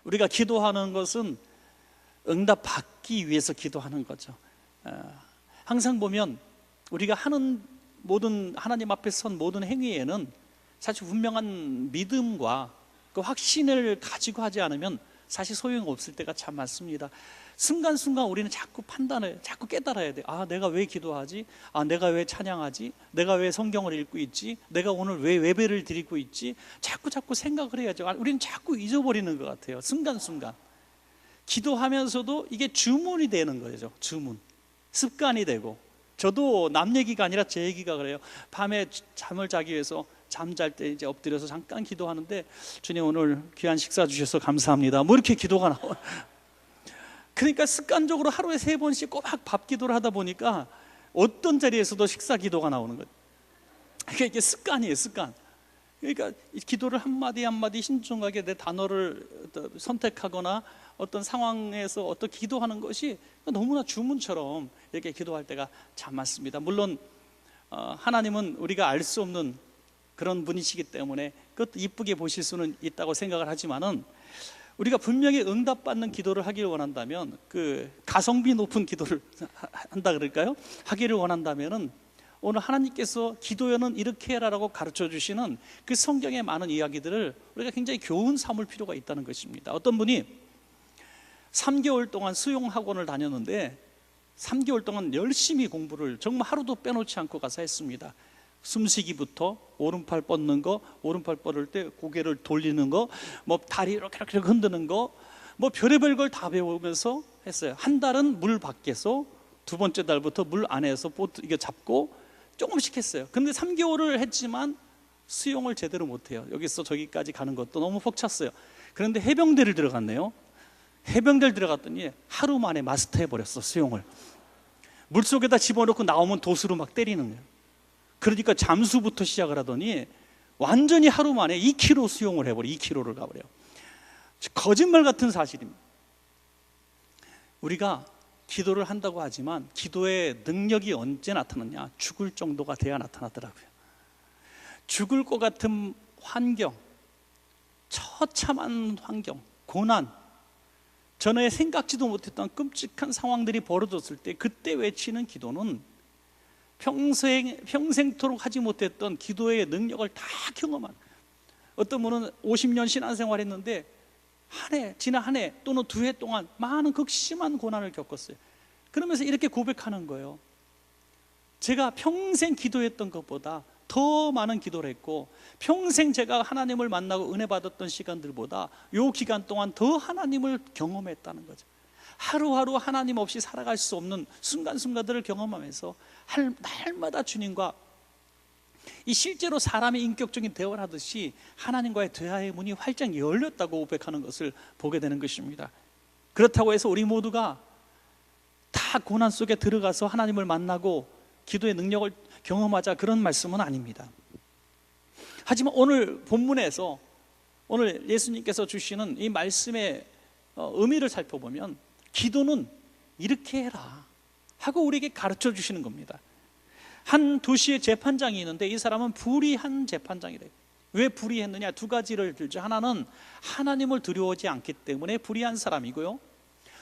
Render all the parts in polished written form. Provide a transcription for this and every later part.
우리가 기도하는 것은 응답받기 위해서 기도하는 거죠. 항상 보면 우리가 하는 모든, 하나님 앞에 선 모든 행위에는 사실 분명한 믿음과 그 확신을 가지고 하지 않으면 사실 소용없을 때가 참 많습니다. 순간순간 우리는 자꾸 판단을, 자꾸 깨달아야 돼요. 아, 내가 왜 기도하지? 아, 내가 왜 찬양하지? 내가 왜 성경을 읽고 있지? 내가 오늘 왜 예배를 드리고 있지? 자꾸 생각을 해야죠. 우리는 자꾸 잊어버리는 것 같아요. 순간순간. 기도하면서도 이게 주문이 되는 거죠. 주문. 습관이 되고. 저도 남 얘기가 아니라 제 얘기가 그래요. 밤에 잠을 자기 위해서 잠잘 때 이제 엎드려서 잠깐 기도하는데, 주님 오늘 귀한 식사 주셔서 감사합니다, 뭐 이렇게 기도가 나와요. 그러니까 습관적으로 하루에 3번씩 꼬박 밥 기도를 하다 보니까 어떤 자리에서도 식사 기도가 나오는 거예요. 그러니까 이게 습관이에요, 습관. 그러니까 기도를 한마디 한마디 신중하게 내 단어를 선택하거나 어떤 상황에서 어떤 기도하는 것이 너무나 주문처럼 이렇게 기도할 때가 참 많습니다. 물론 하나님은 우리가 알 수 없는 그런 분이시기 때문에 그것도 이쁘게 보실 수는 있다고 생각을 하지만은, 우리가 분명히 응답받는 기도를 하기를 원한다면, 그 가성비 높은 기도를 한다 그럴까요? 하기를 원한다면은 오늘 하나님께서 기도에는 이렇게 해라라고 가르쳐 주시는 그 성경의 많은 이야기들을 우리가 굉장히 교훈 삼을 필요가 있다는 것입니다. 어떤 분이 3개월 동안 수영학원을 다녔는데 3개월 동안 열심히 공부를 정말 하루도 빼놓지 않고 가서 했습니다. 숨쉬기부터 오른팔 뻗는 거, 오른팔 뻗을 때 고개를 돌리는 거, 뭐 다리 이렇게 흔드는 거, 뭐 별의별 걸 다 배우면서 했어요. 한 달은 물 밖에서, 두 번째 달부터 물 안에서 보트 이게 잡고 조금씩 했어요. 근데 3개월을 했지만 수영을 제대로 못해요. 여기서 저기까지 가는 것도 너무 벅찼어요. 그런데 해병대를 들어갔네요. 해병대를 들어갔더니 하루 만에 마스터해버렸어, 수영을. 물속에다 집어넣고 나오면 돛으로 막 때리는 거예요. 그러니까 잠수부터 시작을 하더니 완전히 하루 만에 2km 수영을 해버려. 2km를 가버려요. 거짓말 같은 사실입니다. 우리가 기도를 한다고 하지만 기도의 능력이 언제 나타났냐? 죽을 정도가 돼야 나타나더라고요. 죽을 것 같은 환경, 처참한 환경, 고난, 전에 생각지도 못했던 끔찍한 상황들이 벌어졌을 때 그때 외치는 기도는 평생토록 하지 못했던 기도의 능력을 다 경험한, 어떤 분은 50년 신앙생활 했는데 지난 한 해 또는 2해 동안 많은 극심한 고난을 겪었어요. 그러면서 이렇게 고백하는 거예요. 제가 평생 기도했던 것보다 더 많은 기도를 했고, 평생 제가 하나님을 만나고 은혜 받았던 시간들보다 이 기간 동안 더 하나님을 경험했다는 거죠. 하루하루 하나님 없이 살아갈 수 없는 순간순간들을 경험하면서 날마다 주님과 이 실제로 사람의 인격적인 대화를 하듯이 하나님과의 대화의 문이 활짝 열렸다고 고백하는 것을 보게 되는 것입니다. 그렇다고 해서 우리 모두가 다 고난 속에 들어가서 하나님을 만나고 기도의 능력을 경험하자, 그런 말씀은 아닙니다. 하지만 오늘 본문에서 오늘 예수님께서 주시는 이 말씀의 의미를 살펴보면 기도는 이렇게 해라 하고 우리에게 가르쳐 주시는 겁니다. 한 도시의 재판장이 있는데 이 사람은 불의한 재판장이래요. 왜 불의했느냐? 2가지를 들죠. 하나는 하나님을 두려워하지 않기 때문에 불의한 사람이고요,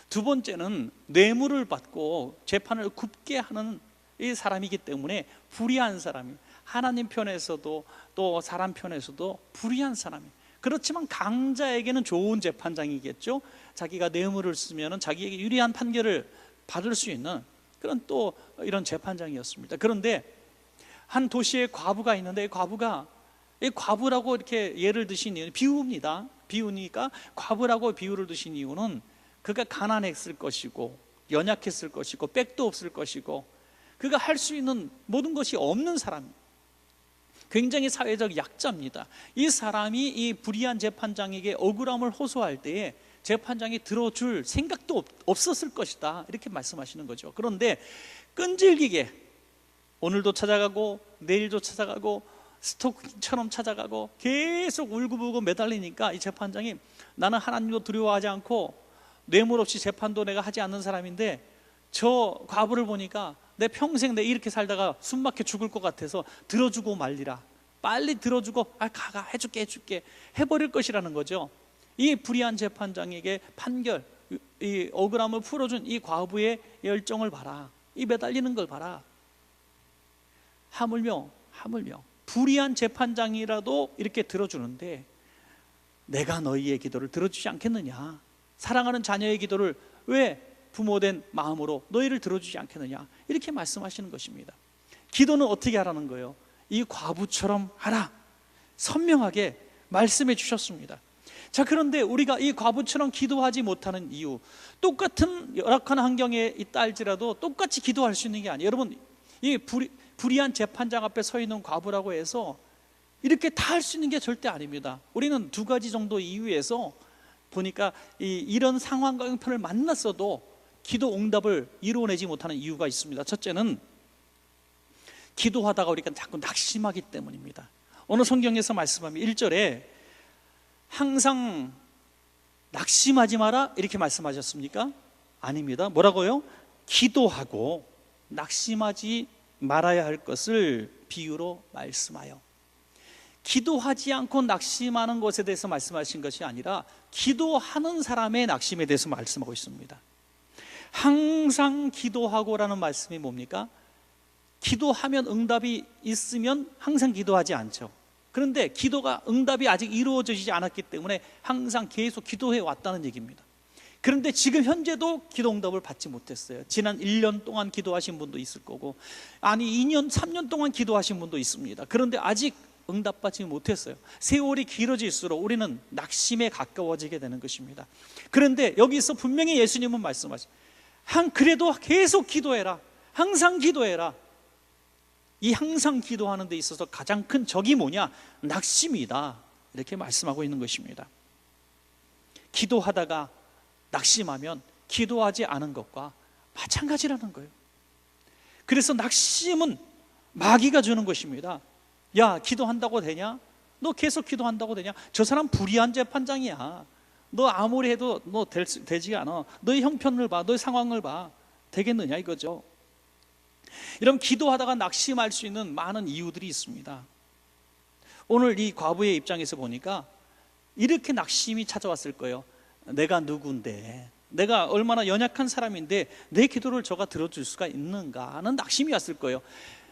두 번째는 뇌물을 받고 재판을 굽게 하는 이 사람이기 때문에 불의한 사람이, 하나님 편에서도 또 사람 편에서도 불의한 사람이에요. 그렇지만 강자에게는 좋은 재판장이겠죠. 자기가 뇌물을 쓰면 자기에게 유리한 판결을 받을 수 있는 그런 또 이런 재판장이었습니다. 그런데 한 도시에 과부가 있는데 이 과부라고 이렇게 예를 드신 이유는 비유입니다. 비유니까 과부라고 비유를 드신 이유는 그가 가난했을 것이고 연약했을 것이고 백도 없을 것이고 그가 할 수 있는 모든 것이 없는 사람입니다. 굉장히 사회적 약자입니다. 이 사람이 이 불의한 재판장에게 억울함을 호소할 때에 재판장이 들어줄 생각도 없었을 것이다, 이렇게 말씀하시는 거죠. 그런데 끈질기게 오늘도 찾아가고 내일도 찾아가고 스토킹처럼 찾아가고 계속 울고불고 매달리니까 이 재판장이, 나는 하나님도 두려워하지 않고 뇌물 없이 재판도 내가 하지 않는 사람인데 저 과부를 보니까 내 평생 내 이렇게 살다가 숨막혀 죽을 것 같아서 들어주고 말리라, 빨리 들어주고 가 해줄게 해버릴 것이라는 거죠. 이 불의한 재판장에게 판결, 이 억울함을 풀어준 이 과부의 열정을 봐라. 이 매달리는 걸 봐라. 하물며 불의한 재판장이라도 이렇게 들어주는데 내가 너희의 기도를 들어주지 않겠느냐. 사랑하는 자녀의 기도를 왜 부모된 마음으로 너희를 들어주지 않겠느냐, 이렇게 말씀하시는 것입니다. 기도는 어떻게 하라는 거예요? 이 과부처럼 하라, 선명하게 말씀해 주셨습니다. 자, 그런데 우리가 이 과부처럼 기도하지 못하는 이유, 똑같은 열악한 환경에 있다 할지라도 똑같이 기도할 수 있는 게 아니에요. 여러분, 이 불의한 재판장 앞에 서 있는 과부라고 해서 이렇게 다 할 수 있는 게 절대 아닙니다. 우리는 두 가지 정도 이유에서 보니까 이런 상황과 형편을 만났어도 기도 응답을 이루어내지 못하는 이유가 있습니다. 첫째는 기도하다가 우리가 자꾸 낙심하기 때문입니다. 어느 성경에서 말씀하면 1절에 항상 낙심하지 마라 이렇게 말씀하셨습니까? 아닙니다. 뭐라고요? 기도하고 낙심하지 말아야 할 것을 비유로 말씀하여. 기도하지 않고 낙심하는 것에 대해서 말씀하신 것이 아니라 기도하는 사람의 낙심에 대해서 말씀하고 있습니다. 항상 기도하고라는 말씀이 뭡니까? 기도하면 응답이 있으면 항상 기도하지 않죠. 그런데 기도가 응답이 아직 이루어지지 않았기 때문에 항상 계속 기도해 왔다는 얘기입니다. 그런데 지금 현재도 기도 응답을 받지 못했어요. 지난 1년 동안 기도하신 분도 있을 거고, 아니 2년, 3년 동안 기도하신 분도 있습니다. 그런데 아직 응답받지 못했어요. 세월이 길어질수록 우리는 낙심에 가까워지게 되는 것입니다. 그런데 여기서 분명히 예수님은 말씀하시죠. 그래도 계속 기도해라. 항상 기도해라. 이 항상 기도하는 데 있어서 가장 큰 적이 뭐냐? 낙심이다. 이렇게 말씀하고 있는 것입니다. 기도하다가 낙심하면 기도하지 않은 것과 마찬가지라는 거예요. 그래서 낙심은 마귀가 주는 것입니다. 야, 기도한다고 되냐? 너 계속 기도한다고 되냐? 저 사람 불의한 재판장이야. 너 아무리 해도 너 되지 않아. 너의 형편을 봐, 너의 상황을 봐. 되겠느냐 이거죠. 이런 기도하다가 낙심할 수 있는 많은 이유들이 있습니다. 오늘 이 과부의 입장에서 보니까 이렇게 낙심이 찾아왔을 거예요. 내가 누군데, 내가 얼마나 연약한 사람인데 내 기도를 저가 들어줄 수가 있는가 하는 낙심이 왔을 거예요.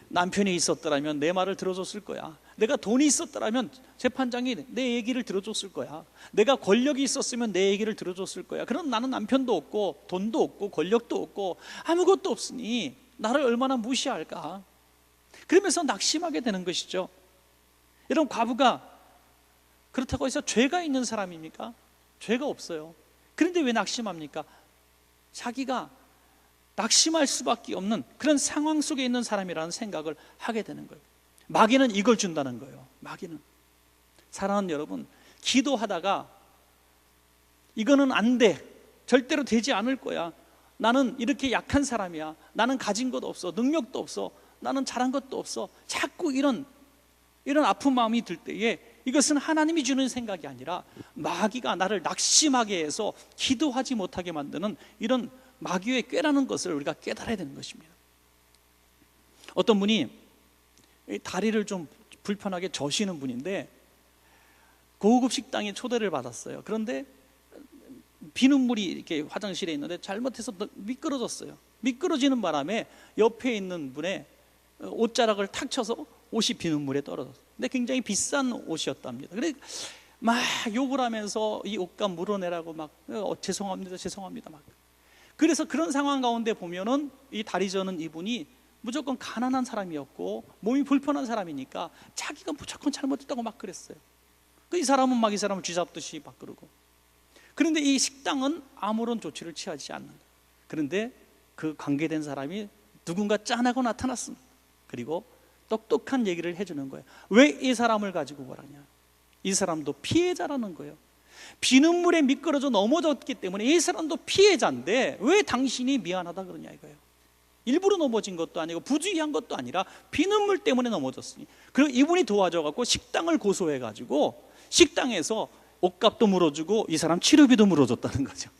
남편이 있었더라면 내 말을 들어줬을 거야. 내가 돈이 있었더라면 재판장이 내 얘기를 들어줬을 거야. 내가 권력이 있었으면 내 얘기를 들어줬을 거야. 그럼 나는 남편도 없고 돈도 없고 권력도 없고 아무것도 없으니 나를 얼마나 무시할까. 그러면서 낙심하게 되는 것이죠. 여러분, 과부가 그렇다고 해서 죄가 있는 사람입니까? 죄가 없어요. 그런데 왜 낙심합니까? 자기가 낙심할 수밖에 없는 그런 상황 속에 있는 사람이라는 생각을 하게 되는 거예요. 마귀는 이걸 준다는 거예요. 마귀는. 사랑하는 여러분, 기도하다가 이거는 안 돼, 절대로 되지 않을 거야, 나는 이렇게 약한 사람이야, 나는 가진 것도 없어, 능력도 없어, 나는 잘한 것도 없어, 자꾸 이런 아픈 마음이 들 때에 이것은 하나님이 주는 생각이 아니라 마귀가 나를 낙심하게 해서 기도하지 못하게 만드는 이런 마귀의 꾀라는 것을 우리가 깨달아야 되는 것입니다. 어떤 분이 다리를 좀 불편하게 저시는 분인데 고급 식당에 초대를 받았어요. 그런데 비눗물이 이렇게 화장실에 있는데 잘못해서 미끄러졌어요. 미끄러지는 바람에 옆에 있는 분의 옷자락을 탁 쳐서 옷이 비눗물에 떨어졌어요. 근데 굉장히 비싼 옷이었답니다. 그래 막 욕을 하면서 이 옷값 물어내라고 막 죄송합니다 막. 그래서 그런 상황 가운데 보면은 이 다리 저는 이분이 무조건 가난한 사람이었고 몸이 불편한 사람이니까 자기가 무조건 잘못했다고 막 그랬어요. 이 사람은 막 이 사람을 쥐잡듯이 막 그러고. 그런데 이 식당은 아무런 조치를 취하지 않는 거예요. 그런데 그 관계된 사람이 누군가 짠하고 나타났습니다. 그리고 똑똑한 얘기를 해주는 거예요. 왜 이 사람을 가지고 뭐라냐? 이 사람도 피해자라는 거예요. 비눗물에 미끄러져 넘어졌기 때문에 이 사람도 피해자인데 왜 당신이 미안하다 그러냐 이거예요. 일부러 넘어진 것도 아니고 부주의한 것도 아니라 비눗물 때문에 넘어졌으니. 그리고 이분이 도와줘갖고 식당을 고소해가지고 식당에서 옷값도 물어주고 이 사람 치료비도 물어줬다는 거죠.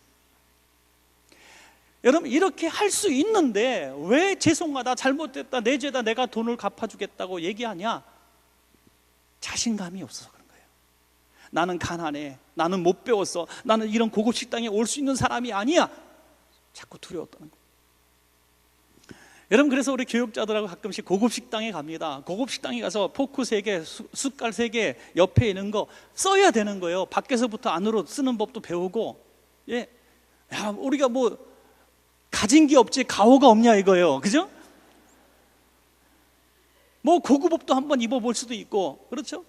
여러분, 이렇게 할 수 있는데 왜 죄송하다, 잘못됐다, 내 죄다, 내가 돈을 갚아주겠다고 얘기하냐? 자신감이 없어서 그런 거예요. 나는 가난해, 나는 못 배웠어, 나는 이런 고급 식당에 올 수 있는 사람이 아니야. 자꾸 두려웠다는 거예요. 여러분, 그래서 우리 교육자들하고 가끔씩 고급 식당에 갑니다. 고급 식당에 가서 포크 3개, 숟갈 3개 옆에 있는 거 써야 되는 거예요. 밖에서부터 안으로 쓰는 법도 배우고. 예, 야, 우리가 뭐 가진 게 없지 가오가 없냐 이거예요. 그죠? 뭐 고급옷도 한번 입어볼 수도 있고, 그렇죠?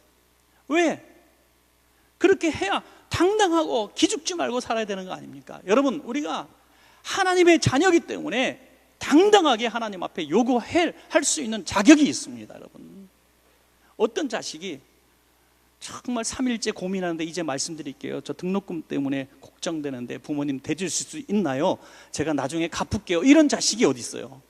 왜? 그렇게 해야 당당하고 기죽지 말고 살아야 되는 거 아닙니까? 여러분, 우리가 하나님의 자녀이기 때문에 당당하게 하나님 앞에 요구할 수 있는 자격이 있습니다. 여러분, 어떤 자식이 정말 3일째 고민하는데, 이제 말씀드릴게요. 저 등록금 때문에 걱정되는데 부모님 대줄 수 있나요? 제가 나중에 갚을게요. 이런 자식이 어디 있어요?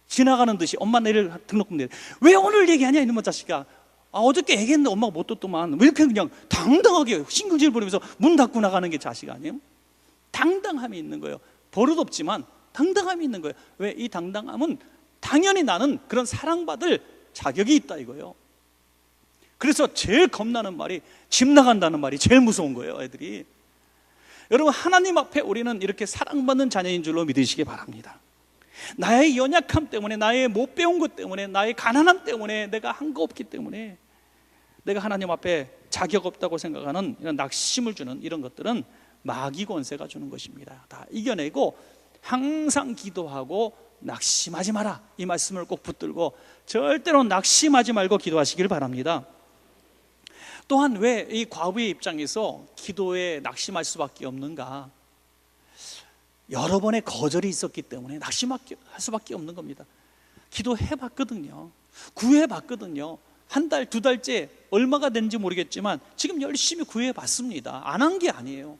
지나가는 듯이 엄마 내일 등록금 내려. 왜 오늘 얘기하냐 이놈의 자식아. 어저께 얘기했는데 엄마가 못 듣더만. 왜 이렇게 그냥 당당하게 신경질 부리면서 문 닫고 나가는 게 자식 아니에요? 당당함이 있는 거예요. 버릇 없지만 당당함이 있는 거예요. 왜? 이 당당함은 당연히 나는 그런 사랑받을 자격이 있다 이거예요. 그래서 제일 겁나는 말이 집 나간다는 말이 제일 무서운 거예요, 애들이. 여러분, 하나님 앞에 우리는 이렇게 사랑받는 자녀인 줄로 믿으시기 바랍니다. 나의 연약함 때문에, 나의 못 배운 것 때문에, 나의 가난함 때문에, 내가 한 거 없기 때문에 내가 하나님 앞에 자격 없다고 생각하는 이런 낙심을 주는 이런 것들은 마귀 권세가 주는 것입니다. 다 이겨내고 항상 기도하고 낙심하지 마라, 이 말씀을 꼭 붙들고 절대로 낙심하지 말고 기도하시길 바랍니다. 또한 왜 이 과부의 입장에서 기도에 낙심할 수밖에 없는가? 여러 번의 거절이 있었기 때문에 낙심할 수밖에 없는 겁니다. 기도해봤거든요. 구해봤거든요. 한 달, 2달째 얼마가 된지 모르겠지만 지금 열심히 구해봤습니다. 안 한 게 아니에요.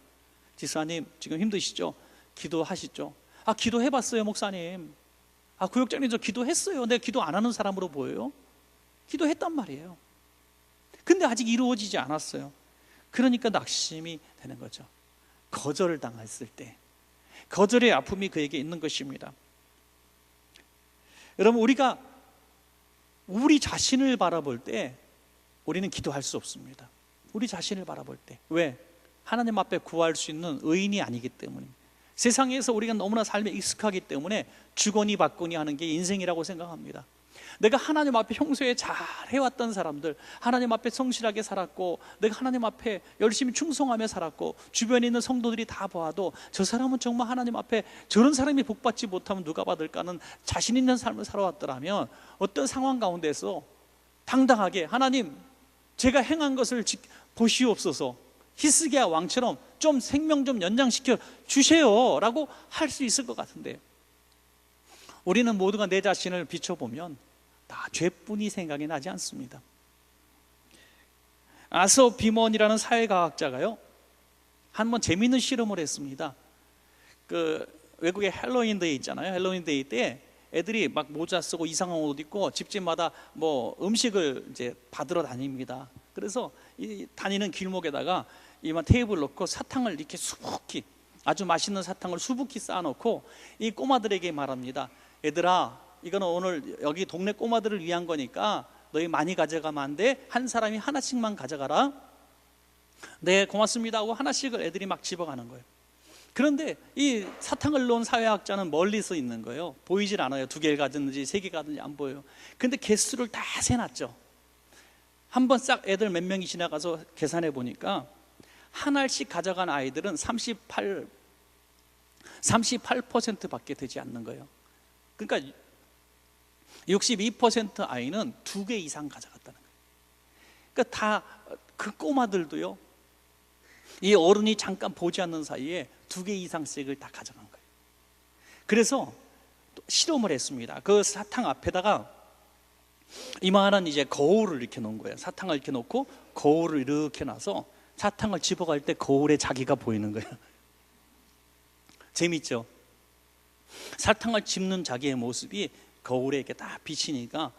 지사님, 지금 힘드시죠? 기도하시죠? 기도해봤어요, 목사님. 구역장님, 저 기도했어요. 내가 기도 안 하는 사람으로 보여요? 기도했단 말이에요. 근데 아직 이루어지지 않았어요. 그러니까 낙심이 되는 거죠. 거절을 당했을 때 거절의 아픔이 그에게 있는 것입니다. 여러분, 우리가 우리 자신을 바라볼 때 우리는 기도할 수 없습니다. 우리 자신을 바라볼 때. 왜? 하나님 앞에 구할 수 있는 의인이 아니기 때문입니다. 세상에서 우리가 너무나 삶에 익숙하기 때문에 주거니 받거니 하는 게 인생이라고 생각합니다. 내가 하나님 앞에 평소에 잘 해왔던 사람들, 하나님 앞에 성실하게 살았고, 내가 하나님 앞에 열심히 충성하며 살았고, 주변에 있는 성도들이 다 보아도 저 사람은 정말 하나님 앞에 저런 사람이 복받지 못하면 누가 받을까는 자신 있는 삶을 살아왔더라면 어떤 상황 가운데서 당당하게 하나님, 제가 행한 것을 보시옵소서, 히스기야 왕처럼 좀 생명 좀 연장시켜 주세요 라고 할 수 있을 것 같은데, 우리는 모두가 내 자신을 비춰보면 다 죄뿐이 생각이 나지 않습니다. 아서 비먼이라는 사회과학자가요, 한번 재미있는 실험을 했습니다. 그 외국의 헬로윈 데이 있잖아요. 헬로윈 데이 때 애들이 막 모자 쓰고 이상한 옷 입고 집집마다 뭐 음식을 이제 받으러 다닙니다. 그래서 이 다니는 길목에다가 이만 테이블 놓고 사탕을 이렇게 수북히, 아주 맛있는 사탕을 수북히 쌓아놓고 이 꼬마들에게 말합니다. 얘들아, 이거는 오늘 여기 동네 꼬마들을 위한 거니까 너희 많이 가져가면 안 돼. 한 사람이 하나씩만 가져가라. 네, 고맙습니다 하고 하나씩을 애들이 막 집어가는 거예요. 그런데 이 사탕을 놓은 사회학자는 멀리서 있는 거예요. 보이질 않아요. 2개를 가졌는지 3개 가졌는지 안 보여요. 근데 개수를 다 세놨죠. 한번 싹 애들 몇 명이 지나가서 계산해 보니까 한 알씩 가져간 아이들은 38%밖에 되지 않는 거예요. 그러니까 62% 아이는 2개 이상 가져갔다는 거예요. 그러니까 다 그 꼬마들도요, 이 어른이 잠깐 보지 않는 사이에 2개 이상씩을 다 가져간 거예요. 그래서 또 실험을 했습니다. 그 사탕 앞에다가 이만한 이제 거울을 이렇게 놓은 거예요. 사탕을 이렇게 놓고 거울을 이렇게 놔서 사탕을 집어갈 때 거울에 자기가 보이는 거예요. 재밌죠? 사탕을 집는 자기의 모습이 거울에 이렇게 딱 비치니까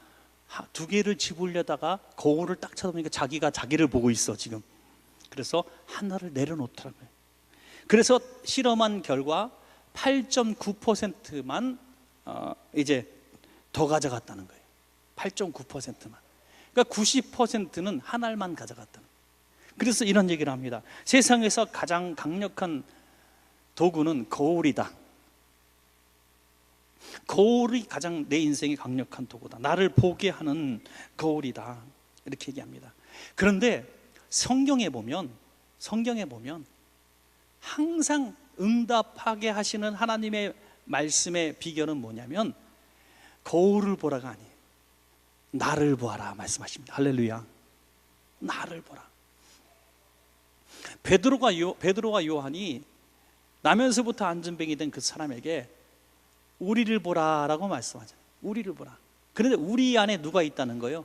2개를 집으려다가 거울을 딱 쳐다보니까 자기가 자기를 보고 있어 지금. 그래서 하나를 내려놓더라고요. 그래서 실험한 결과 8.9%만 이제 더 가져갔다는 거예요. 8.9%만. 그러니까 90%는 한 알만 가져갔다는 거예요. 그래서 이런 얘기를 합니다. 세상에서 가장 강력한 도구는 거울이다. 거울이 가장 내 인생에 강력한 도구다. 나를 보게 하는 거울이다. 이렇게 얘기합니다. 그런데 성경에 보면 항상 응답하게 하시는 하나님의 말씀의 비결은 뭐냐면 거울을 보라가 아니에요. 나를 보아라 말씀하십니다. 할렐루야. 나를 보라. 베드로가 요한이 나면서부터 안전뱅이 된 그 사람에게 우리를 보라라고 말씀하잖아요. 우리를 보라. 그런데 우리 안에 누가 있다는 거예요?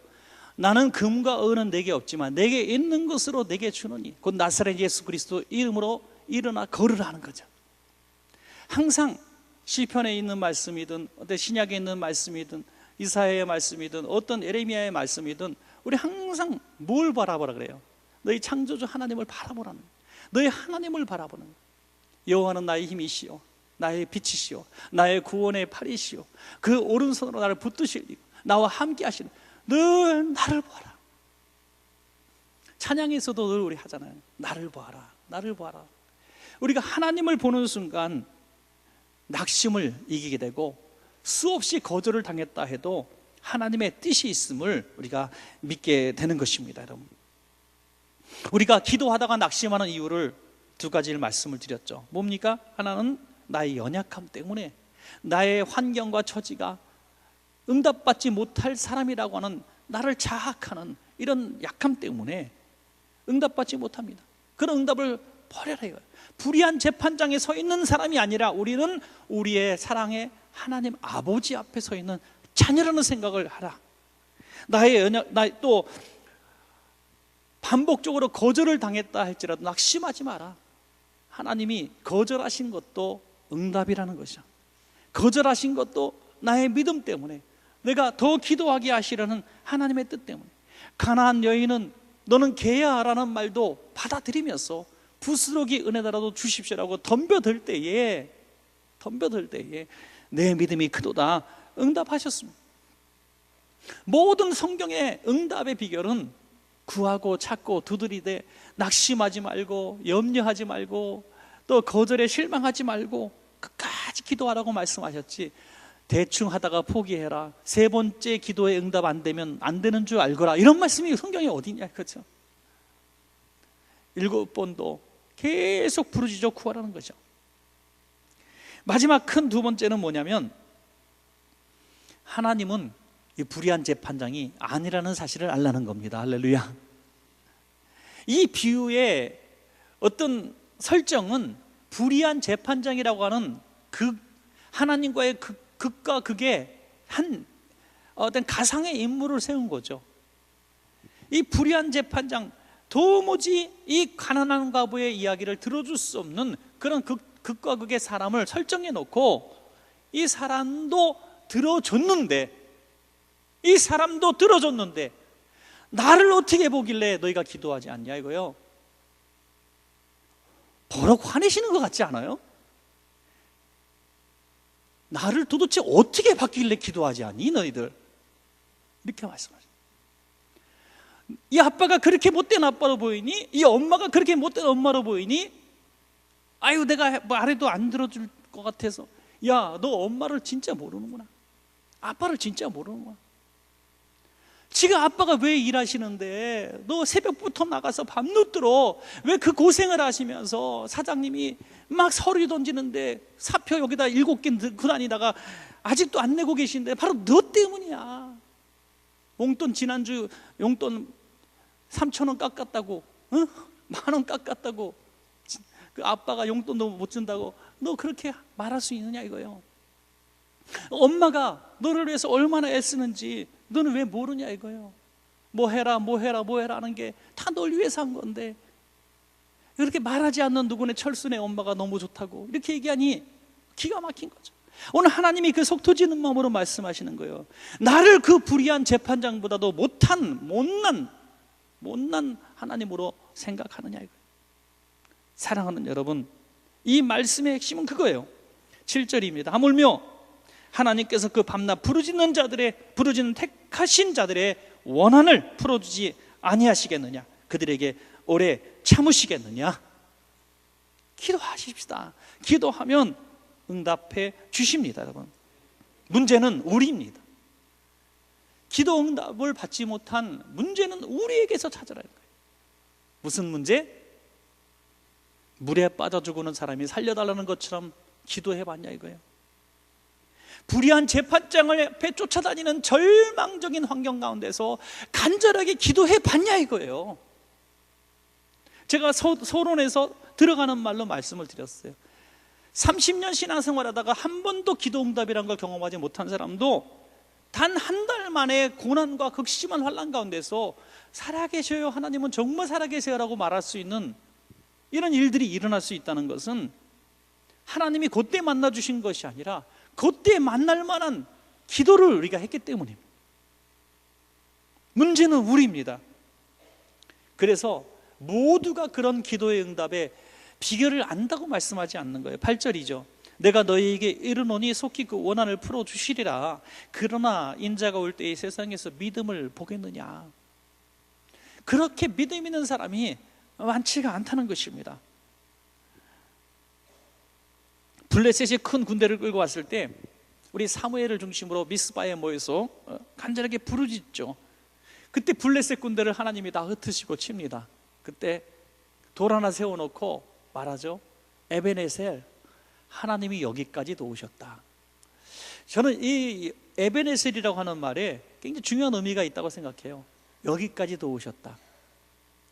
나는 금과 은은 내게 없지만 내게 있는 것으로 내게 주노니 곧 나사렛 예수 그리스도 이름으로 일어나 걸으라 하는 거죠. 항상 시편에 있는 말씀이든 어떤 신약에 있는 말씀이든 이사야의 말씀이든 어떤 에레미야의 말씀이든 우리 항상 뭘 바라보라 그래요? 너희 창조주 하나님을 바라보라는 거예요. 너희 하나님을 바라보는 거예요. 여호와는 나의 힘이시오 나의 빛이시오 나의 구원의 팔이시오 그 오른손으로 나를 붙드시리고 나와 함께 하시는 늘 나를 보아라. 찬양에서도 늘 우리 하잖아요. 나를 보아라 나를 보아라. 우리가 하나님을 보는 순간 낙심을 이기게 되고 수없이 거절을 당했다 해도 하나님의 뜻이 있음을 우리가 믿게 되는 것입니다. 여러분, 우리가 기도하다가 낙심하는 이유를 두 가지를 말씀을 드렸죠. 뭡니까? 하나는 나의 연약함 때문에 나의 환경과 처지가 응답받지 못할 사람이라고 하는 나를 자학하는 이런 약함 때문에 응답받지 못합니다. 그런 응답을 버려라 이거예요. 불의한 재판장에 서 있는 사람이 아니라 우리는 우리의 사랑의 하나님 아버지 앞에 서 있는 자녀라는 생각을 하라. 또 반복적으로 거절을 당했다 할지라도 낙심하지 마라. 하나님이 거절하신 것도 응답이라는 것이죠. 거절하신 것도 나의 믿음 때문에 내가 더 기도하게 하시려는 하나님의 뜻 때문에 가나안 여인은 너는 개야라는 말도 받아들이면서 부스러기 은혜다라도 주십시오라고 덤벼들 때에 내 믿음이 크도다 응답하셨습니다. 모든 성경의 응답의 비결은 구하고 찾고 두드리되 낙심하지 말고 염려하지 말고 또 거절에 실망하지 말고 끝까지 기도하라고 말씀하셨지, 대충 하다가 포기해라, 세 번째 기도에 응답 안 되면 안 되는 줄 알거라, 이런 말씀이 성경에 어디 있냐. 그렇죠? 7번도 계속 부르짖어 구하라는 거죠. 마지막 큰 두 번째는 뭐냐면 하나님은 이 불의한 재판장이 아니라는 사실을 알라는 겁니다. 할렐루야. 이 비유의 어떤 설정은 불의한 재판장이라고 하는 그 하나님과의 극과 극의 한 어떤 가상의 인물을 세운 거죠. 이 불의한 재판장, 도무지 이 가난한 과부의 이야기를 들어줄 수 없는 그런 극과 극의 사람을 설정해 놓고 이 사람도 들어줬는데 나를 어떻게 보길래 너희가 기도하지 않냐 이거요. 버럭 화내시는 것 같지 않아요? 나를 도대체 어떻게 받길래 기도하지 않니 너희들? 이렇게 말씀하죠. 이 아빠가 그렇게 못된 아빠로 보이니? 이 엄마가 그렇게 못된 엄마로 보이니? 아유, 내가 말해도 안 들어줄 것 같아서. 야, 너 엄마를 진짜 모르는구나. 아빠를 진짜 모르는구나. 지금 아빠가 왜 일하시는데 너 새벽부터 나가서 밤늦도록 왜 그 고생을 하시면서 사장님이 막 서류 던지는데 사표 여기다 7개 넣고 다니다가 아직도 안 내고 계신데 바로 너 때문이야. 용돈 지난주 용돈 3,000원 깎았다고, 응? 10,000원 깎았다고, 그 아빠가 용돈도 못 준다고 너 그렇게 말할 수 있느냐 이거예요. 엄마가 너를 위해서 얼마나 애쓰는지 너는 왜 모르냐 이거예요. 뭐 해라 하는 게 다 널 위해서 한 건데 이렇게 말하지 않는 누구네 철순의 엄마가 너무 좋다고 이렇게 얘기하니 기가 막힌 거죠. 오늘 하나님이 그 속 터지는 마음으로 말씀하시는 거예요. 나를 그 불의한 재판장보다도 못난 하나님으로 생각하느냐 이거예요. 사랑하는 여러분, 이 말씀의 핵심은 그거예요. 7절입니다. 하물며 하나님께서 그 밤낮 부르짖는 택하신 자들의 원한을 풀어주지 아니하시겠느냐. 그들에게 오래 참으시겠느냐? 기도하십시다. 기도하면 응답해 주십니다, 여러분. 문제는 우리입니다. 기도 응답을 받지 못한 문제는 우리에게서 찾아라는 거예요. 무슨 문제? 물에 빠져 죽는 사람이 살려달라는 것처럼 기도해봤냐 이거예요. 불의한 재판장을 앞에 쫓아다니는 절망적인 환경 가운데서 간절하게 기도해봤냐 이거예요. 제가 서론에서 들어가는 말로 말씀을 드렸어요. 30년 신앙생활하다가 한 번도 기도 응답이라는 걸 경험하지 못한 사람도 단 한 달 만에 고난과 극심한 환난 가운데서 살아계셔요, 하나님은 정말 살아계세요라고 말할 수 있는 이런 일들이 일어날 수 있다는 것은 하나님이 그때 만나 주신 것이 아니라 그때 만날 만한 기도를 우리가 했기 때문입니다. 문제는 우리입니다. 그래서 모두가 그런 기도의 응답에 비결을 안다고 말씀하지 않는 거예요. 8절이죠. 내가 너희에게 이르노니 속히 그 원한을 풀어주시리라. 그러나 인자가 올 때에 세상에서 믿음을 보겠느냐. 그렇게 믿음 있는 사람이 많지가 않다는 것입니다. 블레셋이 큰 군대를 끌고 왔을 때 우리 사무엘을 중심으로 미스바에 모여서 간절하게 부르짖죠. 그때 블레셋 군대를 하나님이 다 흩으시고 칩니다. 그때 돌 하나 세워놓고 말하죠. 에베네셀, 하나님이 여기까지 도우셨다. 저는 이 에베네셀이라고 하는 말에 굉장히 중요한 의미가 있다고 생각해요. 여기까지 도우셨다.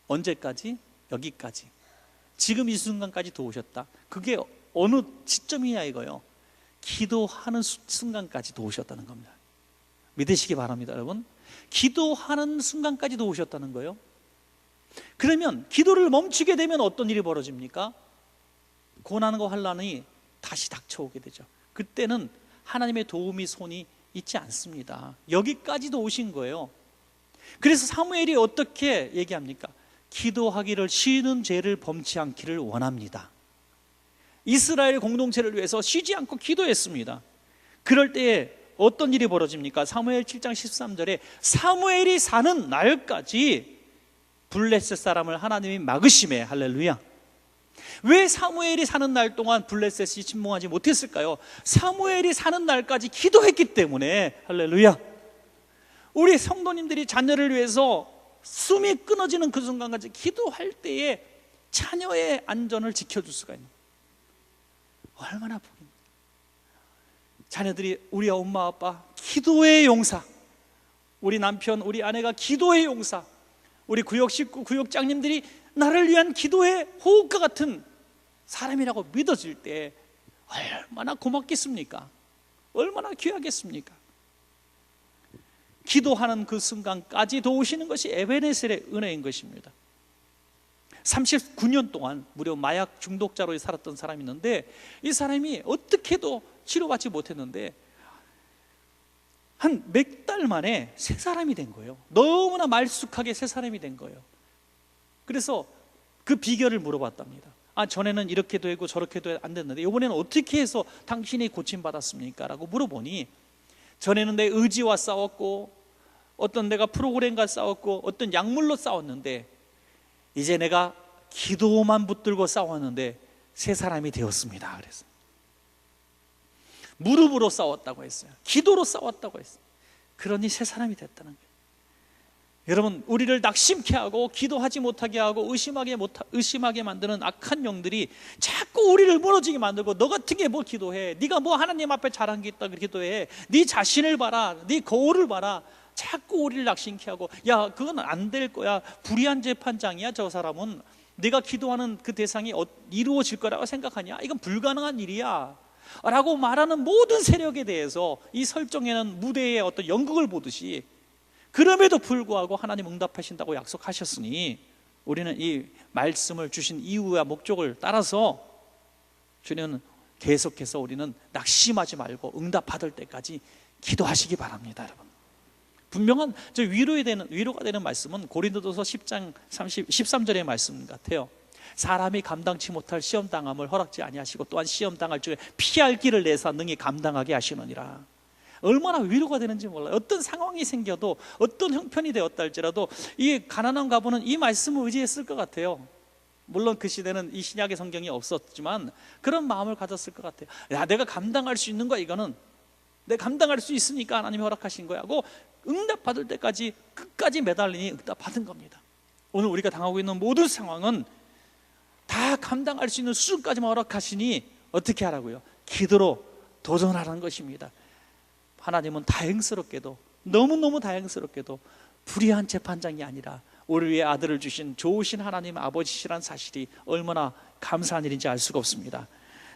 언제까지? 여기까지. 지금 이 순간까지 도우셨다. 그게 어느 시점이냐 이거요. 기도하는 순간까지 도우셨다는 겁니다. 믿으시기 바랍니다, 여러분. 기도하는 순간까지 도우셨다는 거예요. 그러면 기도를 멈추게 되면 어떤 일이 벌어집니까? 고난과 환난이 다시 닥쳐오게 되죠. 그때는 하나님의 도움이 손이 있지 않습니다. 여기까지도 오신 거예요. 그래서 사무엘이 어떻게 얘기합니까? 기도하기를 쉬는 죄를 범치 않기를 원합니다. 이스라엘 공동체를 위해서 쉬지 않고 기도했습니다. 그럴 때에 어떤 일이 벌어집니까? 사무엘 7장 13절에 사무엘이 사는 날까지 블레셋 사람을 하나님이 막으심에, 할렐루야. 왜 사무엘이 사는 날 동안 블레셋이 침공하지 못했을까요? 사무엘이 사는 날까지 기도했기 때문에, 할렐루야. 우리 성도님들이 자녀를 위해서 숨이 끊어지는 그 순간까지 기도할 때에 자녀의 안전을 지켜줄 수가 있는, 얼마나 복입니다. 자녀들이 우리 엄마 아빠 기도의 용사, 우리 남편 우리 아내가 기도의 용사, 우리 구역 식구 구역장님들이 나를 위한 기도의 호흡과 같은 사람이라고 믿어질 때 얼마나 고맙겠습니까? 얼마나 귀하겠습니까? 기도하는 그 순간까지 도우시는 것이 에베네셀의 은혜인 것입니다. 39년 동안 무려 마약 중독자로 살았던 사람이 있는데 이 사람이 어떻게도 치료받지 못했는데 한 몇 달 만에 새 사람이 된 거예요. 너무나 말쑥하게 새 사람이 된 거예요. 그래서 그 비결을 물어봤답니다. 전에는 이렇게도 했고 저렇게도 안 됐는데 이번에는 어떻게 해서 당신이 고침받았습니까? 라고 물어보니 전에는 내 의지와 싸웠고 어떤 내가 프로그램과 싸웠고 어떤 약물로 싸웠는데 이제 내가 기도만 붙들고 싸웠는데 새 사람이 되었습니다. 그래서 무릎으로 싸웠다고 했어요. 기도로 싸웠다고 했어요. 그러니 새 사람이 됐다는 거예요. 여러분, 우리를 낙심케 하고 기도하지 못하게 하고 의심하게 만드는 악한 영들이 자꾸 우리를 무너지게 만들고 너 같은 게 뭐 기도해, 네가 뭐 하나님 앞에 잘한 게 있다 기도해, 네 자신을 봐라, 네 거울을 봐라. 자꾸 우리를 낙심케 하고 야 그건 안 될 거야, 불의한 재판장이야 저 사람은, 네가 기도하는 그 대상이 이루어질 거라고 생각하냐, 이건 불가능한 일이야 라고 말하는 모든 세력에 대해서 이 설정에는 무대에 어떤 연극을 보듯이, 그럼에도 불구하고 하나님 응답하신다고 약속하셨으니 우리는 이 말씀을 주신 이유와 목적을 따라서 주님은 계속해서 우리는 낙심하지 말고 응답받을 때까지 기도하시기 바랍니다. 여러분, 분명한 위로가 되는 말씀은 고린도전서 10장 13절의 말씀 같아요. 사람이 감당치 못할 시험당함을 허락지 아니하시고 또한 시험당할 중에 피할 길을 내사 능히 감당하게 하시느니라. 얼마나 위로가 되는지 몰라요. 어떤 상황이 생겨도, 어떤 형편이 되었다 할지라도 이 가난한 과부는 이 말씀을 의지했을 것 같아요. 물론 그 시대는 이 신약의 성경이 없었지만 그런 마음을 가졌을 것 같아요. 야, 내가 감당할 수 있는 거야. 이거는 내가 감당할 수 있으니까 하나님이 허락하신 거야 하고 응답받을 때까지 끝까지 매달리니 응답받은 겁니다. 오늘 우리가 당하고 있는 모든 상황은 다 감당할 수 있는 수준까지만 허락하시니 어떻게 하라고요? 기도로 도전하라는 것입니다. 하나님은 다행스럽게도, 너무너무 다행스럽게도 불의한 재판장이 아니라 우리 위해 아들을 주신 좋으신 하나님 아버지시란 사실이 얼마나 감사한 일인지 알 수가 없습니다.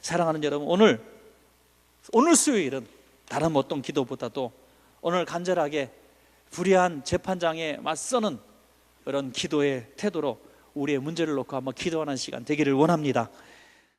사랑하는 여러분, 오늘 수요일은 다른 어떤 기도보다도 오늘 간절하게 불의한 재판장에 맞서는 그런 기도의 태도로 우리의 문제를 놓고 한번 기도하는 시간 되기를 원합니다.